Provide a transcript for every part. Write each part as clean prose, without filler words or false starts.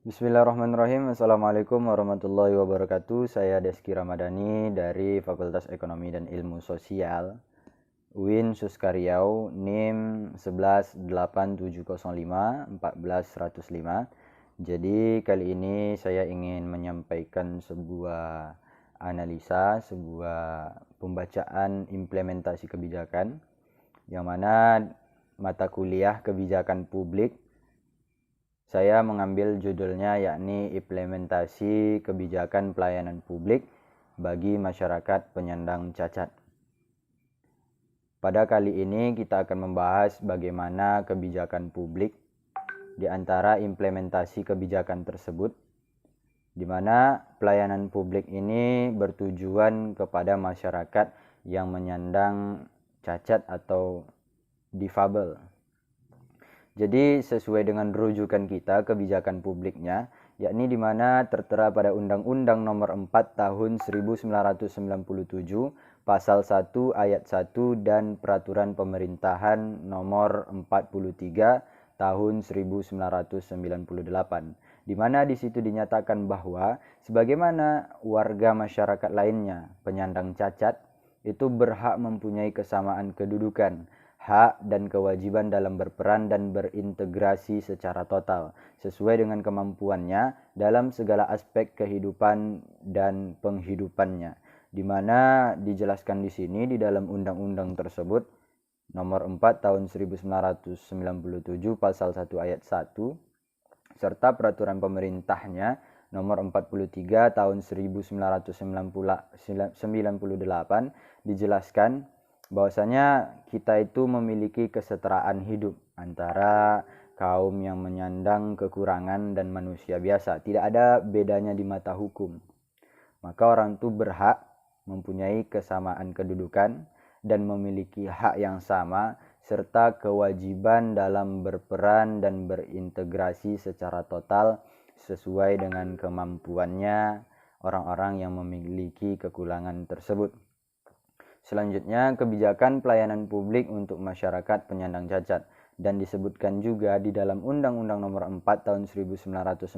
Bismillahirrahmanirrahim. Assalamualaikum warahmatullahi wabarakatuh. Saya Deski Ramadhani dari Fakultas Ekonomi dan Ilmu Sosial UIN Suskariau, NIM 118705 Jadi kali ini saya ingin menyampaikan sebuah analisa, sebuah pembacaan implementasi kebijakan yang mana mata kuliah kebijakan publik saya mengambil judulnya yakni implementasi kebijakan pelayanan publik bagi masyarakat penyandang cacat. Pada kali ini kita akan membahas bagaimana kebijakan publik di antara implementasi kebijakan tersebut, di mana pelayanan publik ini bertujuan kepada masyarakat yang menyandang cacat atau difabel. Jadi sesuai dengan rujukan kita kebijakan publiknya, yakni di mana tertera pada Undang-Undang Nomor 4 Tahun 1997, Pasal 1 Ayat 1 dan Peraturan Pemerintahan Nomor 43 Tahun 1998, di mana di situ dinyatakan bahwa sebagaimana warga masyarakat lainnya penyandang cacat itu berhak mempunyai kesamaan kedudukan, hak dan kewajiban dalam berperan dan berintegrasi secara total sesuai dengan kemampuannya dalam segala aspek kehidupan dan penghidupannya, di mana dijelaskan di sini di dalam undang-undang tersebut nomor 4 tahun 1997 pasal 1 ayat 1 serta peraturan pemerintahnya nomor 43 tahun 1998 dijelaskan bahwasanya kita itu memiliki kesetaraan hidup antara kaum yang menyandang kekurangan dan manusia biasa. Tidak ada bedanya di mata hukum. Maka orang itu berhak mempunyai kesamaan kedudukan dan memiliki hak yang sama serta kewajiban dalam berperan dan berintegrasi secara total sesuai dengan kemampuannya orang-orang yang memiliki kekurangan tersebut. Selanjutnya, kebijakan pelayanan publik untuk masyarakat penyandang cacat, dan disebutkan juga di dalam Undang-Undang Nomor 4 Tahun 1997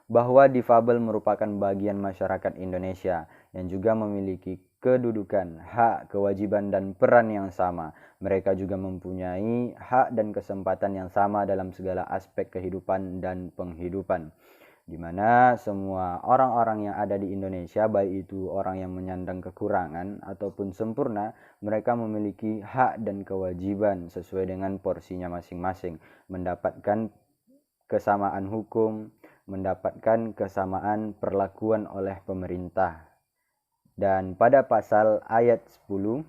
bahwa difabel merupakan bagian masyarakat Indonesia yang juga memiliki kedudukan, hak, kewajiban dan peran yang sama. Mereka juga mempunyai hak dan kesempatan yang sama dalam segala aspek kehidupan dan penghidupan, di mana semua orang-orang yang ada di Indonesia, baik itu orang yang menyandang kekurangan ataupun sempurna, mereka memiliki hak dan kewajiban sesuai dengan porsinya masing-masing, mendapatkan kesamaan hukum, mendapatkan kesamaan perlakuan oleh pemerintah. Dan pada pasal 10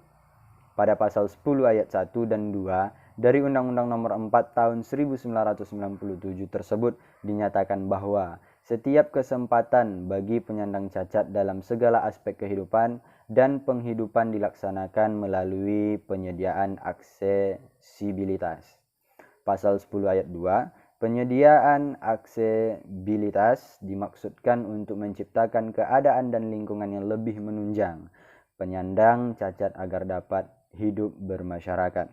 ayat 1 dan 2 dari Undang-Undang Nomor 4 Tahun 1997 tersebut dinyatakan bahwa setiap kesempatan bagi penyandang cacat dalam segala aspek kehidupan dan penghidupan dilaksanakan melalui penyediaan aksesibilitas. Pasal 10 ayat 2, penyediaan aksesibilitas dimaksudkan untuk menciptakan keadaan dan lingkungan yang lebih menunjang penyandang cacat agar dapat hidup bermasyarakat.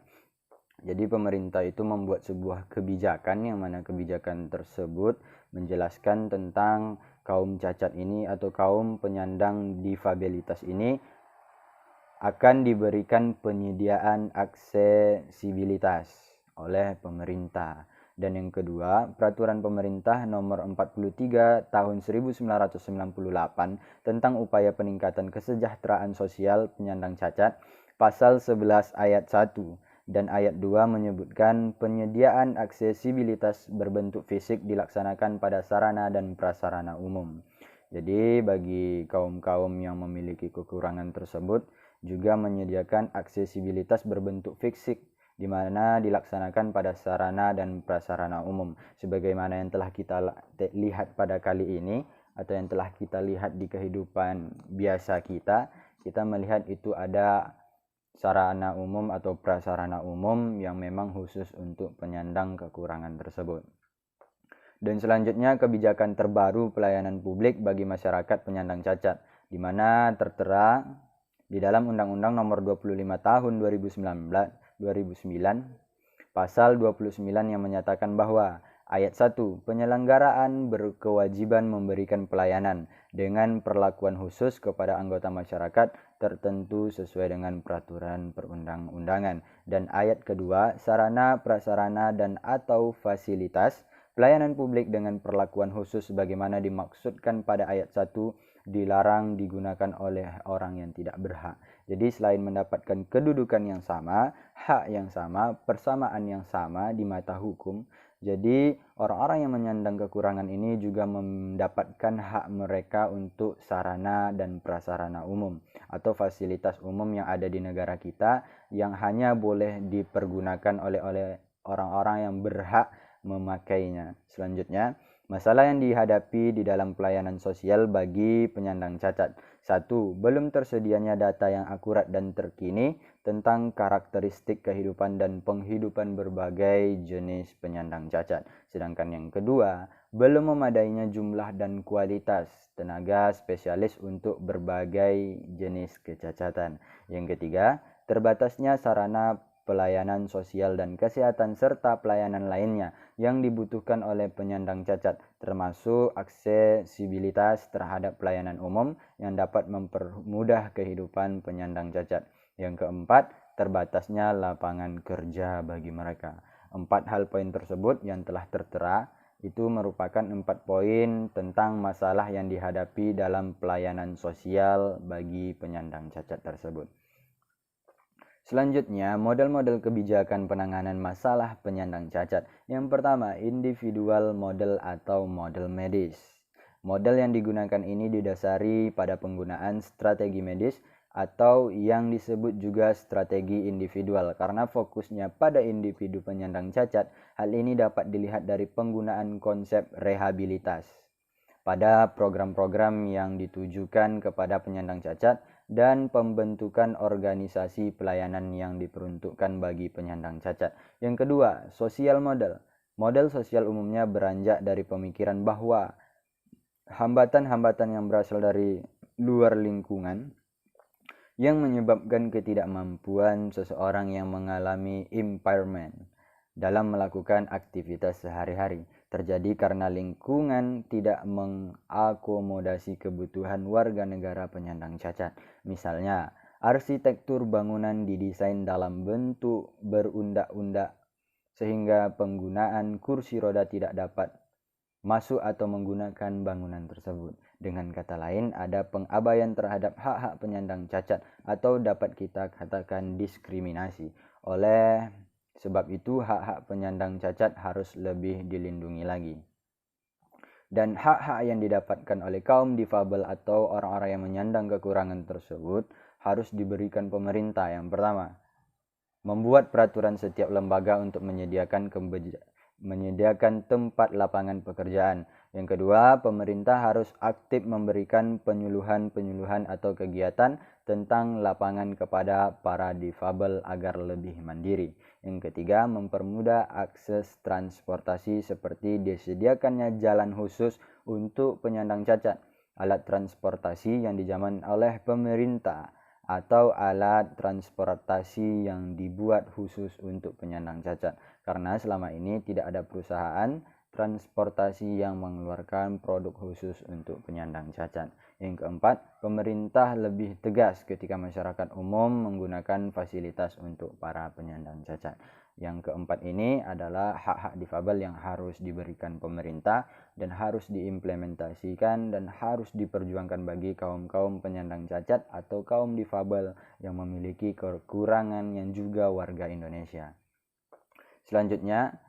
Jadi pemerintah itu membuat sebuah kebijakan yang mana kebijakan tersebut menjelaskan tentang kaum cacat ini atau kaum penyandang difabilitas ini akan diberikan penyediaan aksesibilitas oleh pemerintah. Dan yang kedua, peraturan pemerintah nomor 43 tahun 1998 tentang upaya peningkatan kesejahteraan sosial penyandang cacat, pasal 11 ayat 1 dan ayat 2 menyebutkan penyediaan aksesibilitas berbentuk fisik dilaksanakan pada sarana dan prasarana umum. Jadi bagi kaum-kaum yang memiliki kekurangan tersebut juga menyediakan aksesibilitas berbentuk fisik di mana dilaksanakan pada sarana dan prasarana umum, sebagaimana yang telah kita lihat pada kali ini atau yang telah kita lihat di kehidupan biasa kita melihat itu ada sarana umum atau prasarana umum yang memang khusus untuk penyandang kekurangan tersebut. Dan selanjutnya kebijakan terbaru pelayanan publik bagi masyarakat penyandang cacat, di mana tertera di dalam Undang-Undang Nomor 25 Tahun 2009 pasal 29 yang menyatakan bahwa Ayat 1. Penyelenggaraan berkewajiban memberikan pelayanan dengan perlakuan khusus kepada anggota masyarakat tertentu sesuai dengan peraturan perundang-undangan. Dan ayat kedua, sarana, prasarana, dan atau fasilitas pelayanan publik dengan perlakuan khusus sebagaimana dimaksudkan pada ayat 1 dilarang digunakan oleh orang yang tidak berhak. Jadi selain mendapatkan kedudukan yang sama, hak yang sama, persamaan yang sama di mata hukum, jadi orang-orang yang menyandang kekurangan ini juga mendapatkan hak mereka untuk sarana dan prasarana umum atau fasilitas umum yang ada di negara kita yang hanya boleh dipergunakan oleh orang-orang yang berhak memakainya. Selanjutnya, masalah yang dihadapi di dalam pelayanan sosial bagi penyandang cacat. 1. Belum tersedianya data yang akurat dan terkini tentang karakteristik kehidupan dan penghidupan berbagai jenis penyandang cacat. Sedangkan yang kedua, belum memadainya jumlah dan kualitas tenaga spesialis untuk berbagai jenis kecacatan. Yang ketiga, terbatasnya sarana pelayanan sosial dan kesehatan serta pelayanan lainnya yang dibutuhkan oleh penyandang cacat, termasuk aksesibilitas terhadap pelayanan umum yang dapat mempermudah kehidupan penyandang cacat. Yang keempat, terbatasnya lapangan kerja bagi mereka. 4 hal poin tersebut yang telah tertera itu merupakan 4 poin tentang masalah yang dihadapi dalam pelayanan sosial bagi penyandang cacat tersebut. Selanjutnya, model-model kebijakan penanganan masalah penyandang cacat. Yang pertama, individual model atau model medis. Model yang digunakan ini didasari pada penggunaan strategi medis atau yang disebut juga strategi individual karena fokusnya pada individu penyandang cacat. Hal ini dapat dilihat dari penggunaan konsep rehabilitas pada program-program yang ditujukan kepada penyandang cacat dan pembentukan organisasi pelayanan yang diperuntukkan bagi penyandang cacat. Yang kedua, sosial model. Model sosial umumnya beranjak dari pemikiran bahwa hambatan-hambatan yang berasal dari luar lingkungan yang menyebabkan ketidakmampuan seseorang yang mengalami impairment dalam melakukan aktivitas sehari-hari terjadi karena lingkungan tidak mengakomodasi kebutuhan warga negara penyandang cacat. Misalnya, arsitektur bangunan didesain dalam bentuk berundak-undak sehingga penggunaan kursi roda tidak dapat masuk atau menggunakan bangunan tersebut. Dengan kata lain, ada pengabaian terhadap hak-hak penyandang cacat atau dapat kita katakan diskriminasi. Oleh sebab itu, hak-hak penyandang cacat harus lebih dilindungi lagi. Dan hak-hak yang didapatkan oleh kaum difabel atau orang-orang yang menyandang kekurangan tersebut harus diberikan pemerintah. Yang pertama, membuat peraturan setiap lembaga untuk menyediakan tempat lapangan pekerjaan. Yang kedua, pemerintah harus aktif memberikan penyuluhan-penyuluhan atau kegiatan tentang lapangan kepada para difabel agar lebih mandiri. Yang ketiga, mempermudah akses transportasi seperti disediakannya jalan khusus untuk penyandang cacat, alat transportasi yang dijamin oleh pemerintah, atau alat transportasi yang dibuat khusus untuk penyandang cacat. Karena selama ini tidak ada perusahaan transportasi yang mengeluarkan produk khusus untuk penyandang cacat. Yang keempat, pemerintah lebih tegas ketika masyarakat umum menggunakan fasilitas untuk para penyandang cacat. Yang keempat ini adalah hak-hak difabel yang harus diberikan pemerintah dan harus diimplementasikan dan harus diperjuangkan bagi kaum-kaum penyandang cacat atau kaum difabel yang memiliki kekurangan yang juga warga Indonesia. Selanjutnya,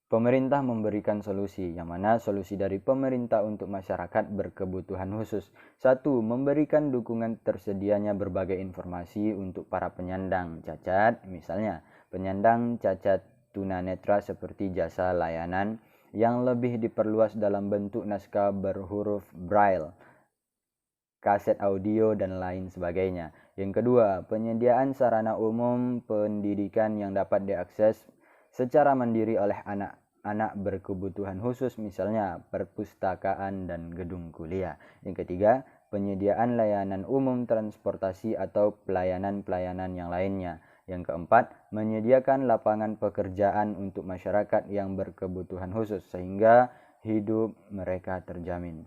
pemerintah memberikan solusi, yang mana solusi dari pemerintah untuk masyarakat berkebutuhan khusus. 1. Memberikan dukungan tersedianya berbagai informasi untuk para penyandang cacat, misalnya penyandang cacat tunanetra seperti jasa layanan yang lebih diperluas dalam bentuk naskah berhuruf braille, kaset audio, dan lain sebagainya. Yang kedua, penyediaan sarana umum pendidikan yang dapat diakses secara mandiri oleh anak berkebutuhan khusus, misalnya perpustakaan dan gedung kuliah. Yang ketiga, penyediaan layanan umum transportasi atau pelayanan-pelayanan yang lainnya. Yang keempat, menyediakan lapangan pekerjaan untuk masyarakat yang berkebutuhan khusus sehingga hidup mereka terjamin.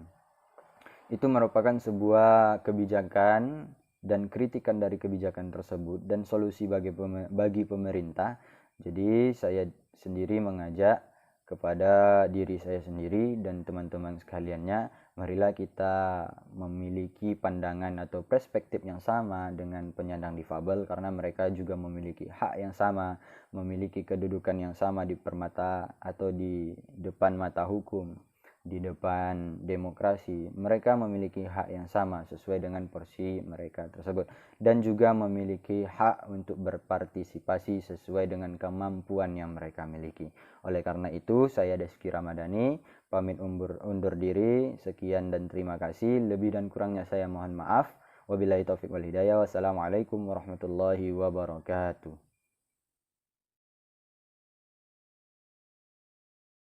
Itu merupakan sebuah kebijakan dan kritikan dari kebijakan tersebut dan solusi bagi pemerintah. Jadi saya sendiri mengajak kepada diri saya sendiri dan teman-teman sekaliannya, marilah kita memiliki pandangan atau perspektif yang sama dengan penyandang difabel, karena mereka juga memiliki hak yang sama, memiliki kedudukan yang sama di permata atau di depan mata hukum, di depan demokrasi. Mereka memiliki hak yang sama sesuai dengan porsi mereka tersebut, dan juga memiliki hak untuk berpartisipasi sesuai dengan kemampuan yang mereka miliki. Oleh karena itu, saya Deski Ramadhani pamit undur diri. Sekian dan terima kasih. Lebih dan kurangnya saya mohon maaf. Wabillahi taufiq wal hidayah. Wassalamualaikum warahmatullahi wabarakatuh.